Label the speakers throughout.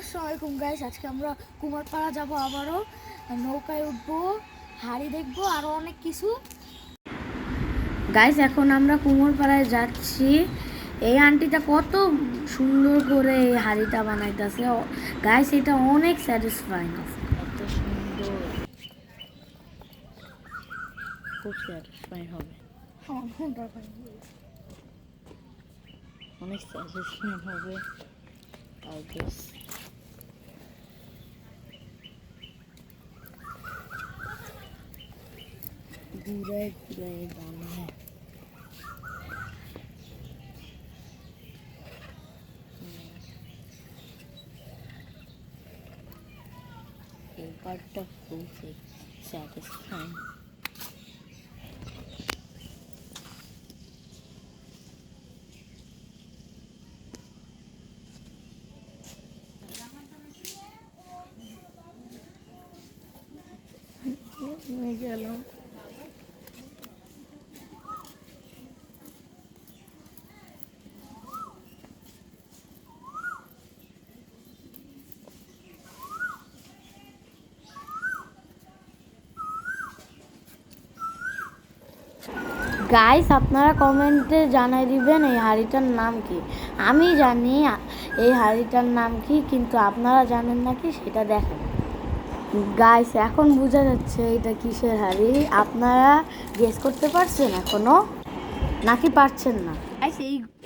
Speaker 1: আসসালামাইকুম গাইস, আজকে আমরা কুমারপাড়া যাব, আবারও নৌকায় উঠবো, হাড়ি দেখবো, আরো অনেক কিছু। গাইস, এখন আমরা কুমারপাড়ায় যাচ্ছি। এই আন্টিটা কত সুন্দর করে এই হাড়িটা বানাইতেছে গাইস, এটা অনেক স্যাটিসফাইং।
Speaker 2: এত সুন্দর, খুব স্যাটিসফাই হবে, অনেক স্যাটিসফাই হবে। আই গেস ঘুরায় ঘুরায় বানায়। এই পার্টটা খুব স্যাটিসফাইং। গেলাম
Speaker 1: গাইস, আপনারা কমেন্টে জানাই দিবেন এই হাড়িটার নাম কি। আমি জানি এই হাড়িটার নাম কি, কিন্তু আপনারা জানেন নাকি সেটা দেখেন। গাইস, এখন বোঝা যাচ্ছে এটা কিসের হাড়ি। আপনারা গেস করতে পারছেন এখনো, নাকি পারছেন না? গাইস,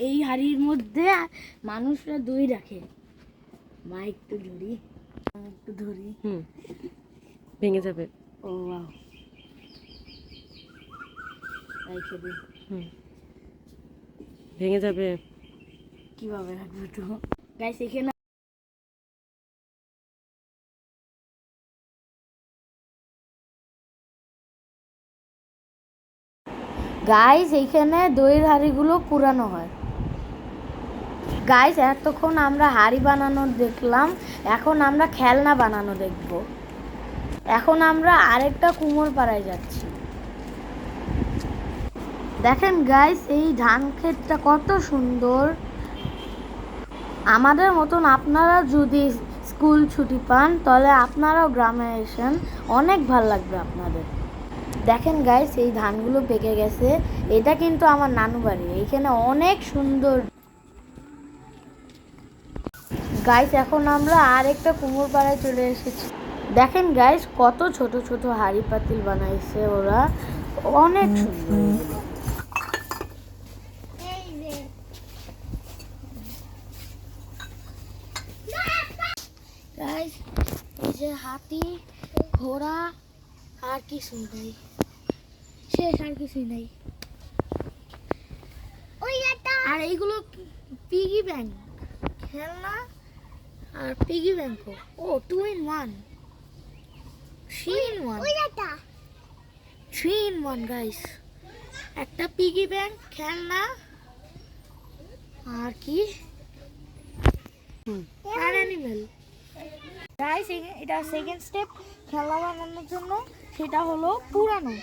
Speaker 1: এই হাড়ির মধ্যে মানুষরা দই রাখে। মা একটু ধরি।
Speaker 2: ভেঙে যাবে।
Speaker 1: ও ওয়াও, রেখে দিই।
Speaker 2: ভেঙে যাবে।
Speaker 1: কিভাবে রাখবো তো? গাইস, এখানে এইখানে দইয়ের হাঁড়িগুলো পুরানো হয়। গাইস, এতক্ষণ আমরা হাঁড়ি বানানো দেখলাম, এখন আমরা খেলনা বানানো দেখব। এখন আমরা আরেকটা কুমোরপাড়ায় যাচ্ছি। দেখেন গাইস, এই ধান ক্ষেতটা কত সুন্দর। আমাদের মতন আপনারা যদি স্কুল ছুটি পান, তাহলে আপনারাও গ্রামে আসেন, অনেক ভালো লাগবে আপনাদের। দেখেন গাইস, এই ধানগুলো পেকে গেছে। এটা কিন্তু আমার নানু বাড়ি, এইখানে অনেক সুন্দর। গাইস, এখন আমরা আরেকটা কুমোরপাড়ায় চলে এসেছি। দেখেন গাইস, কত ছোট ছোট হাঁড়ি পাতিল বানাইছে ওরা, অনেক সুন্দর। গাইস, এই যে হাতি, ঘোড়া, আর কিছুই নাই, শেষ, আর কিছুই নাই। আর এইগুলো পিগি ব্যাংক খেলনা, আর পিগি ব্যাংকও। ও, 2 in 1, 3 in 1, 3 in 1 গাইস। একটা পিগি ব্যাংক, খেলনা, আর কি, আর অ্যানিমেল। গাইস, এটা সেকেন্ড স্টেপ খেলনা বানানোর জন্য, সেটা হলো পুরানো।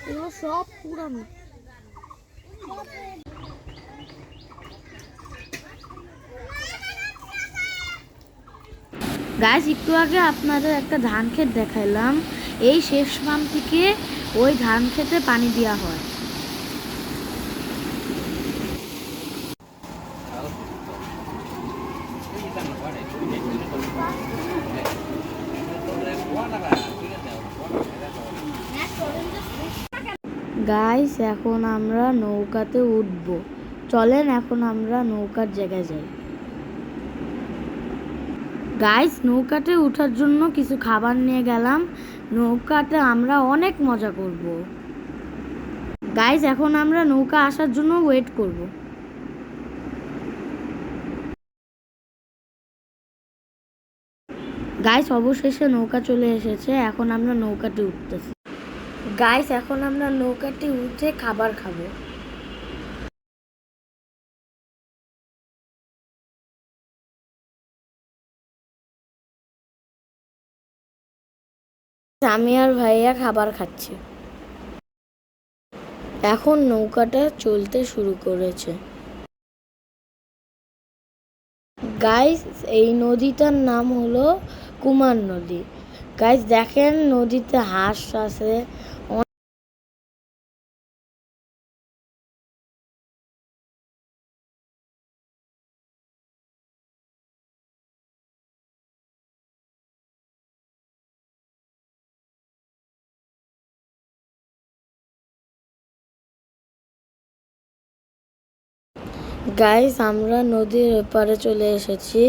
Speaker 1: এগুলো সব পুরানো। গাইস, একটু আগে আপনাদের একটা ধান ক্ষেত দেখাইলাম। এই শেষ পাম্প থেকে ওই ধান ক্ষেতে পানি দেওয়া হয়। গাইস, এখন আমরা নৌকাতে উঠব। চলেন এখন আমরা নৌকার জায়গায় যাই। গাইস, নৌকাতে ওঠার জন্য কিছু খাবার নিয়ে গেলাম। নৌকাতে আমরা অনেক মজা করব। গাইস, এখন আমরা নৌকা আসার জন্য ওয়েট করব। গাইস, অবশেষে নৌকা চলে এসেছে, এখন আমরা নৌকাতে উঠতেছি। গাইস, এখন আমরা নৌকাতে উঠে খাবার খাবো। আমি আর ভাইয়া খাবার খাচ্ছি। এখন নৌকাটা চলতে শুরু করেছে। গাইস এই নদীটার নাম হলো কুমার নদী। গাইস দেখেন নদীতে হাঁস আছে। গাইস আমরা নদীর এপারে চলে এসেছি।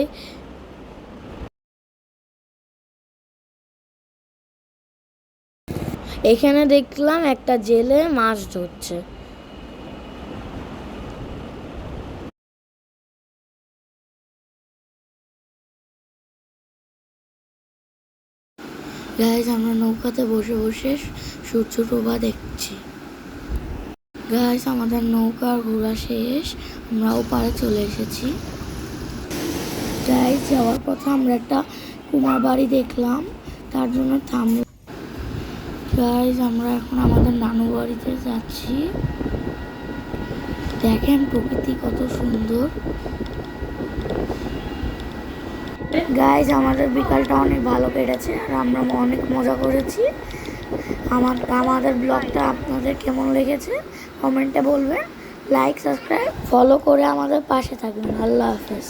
Speaker 1: এখানে দেখলাম একটা জেলে মাছ ধরছে। গাইস আমরা নৌকাতে বসে বসে সূর্য ডোবা দেখছি। গাইস আমাদের নৌকার ঘোরা শেষ, আমরা ওপারে চলে এসেছি। গাইস যাওয়ার পথে আমরা একটা কুমার বাড়ি দেখলাম, তার জন্য থামলাম। গাইস আমরা এখন আমাদের নানু বাড়িতে যাচ্ছি। দেখেন প্রকৃতি কত সুন্দর। গাইস আমাদের বিকালটা অনেক ভালো কেটেছে আর আমরা অনেক মজা করেছি। আমাদের ব্লগটা আপনাদের কেমন লেগেছে কমেন্টে বলবেন। লাইক সাবস্ক্রাইব ফলো করে আমাদের পাশে থাকবেন। আল্লাহ হাফেজ।